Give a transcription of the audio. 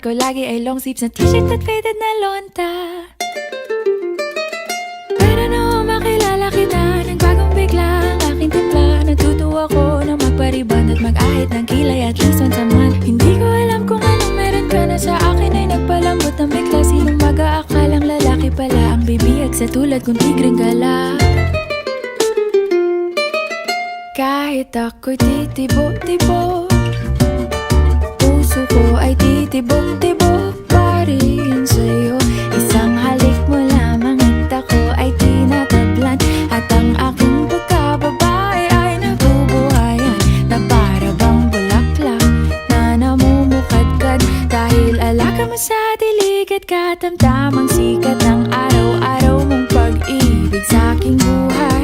ko lagi ay long sleeves na t-shirt at faded na lonta. Pero noong makilala kita, nagbagong bigla ang aking timpla. Natutuwa ko na magpariban at mag-ahit ng kilay at least once a month. Hindi ko alam kung anong meron ka na sa akin ay nagpalambot ng bigla. Sinong mag-aakalang lalaki pala ang bibiyag sa tulad kong tigring gala. Kahit ako'y titibo-tibo, puso ko ay titibok-tibok pa rin sa'yo. Isang halik mo lamang at ako ay tinatablan, at ang aking pagkababae ay nabubuhayan na para bang bulaklak na namumukadkad. Dahil alaga mo sa dilig at katamtamang sikat ng araw-araw mong pag-ibig sa aking buhay.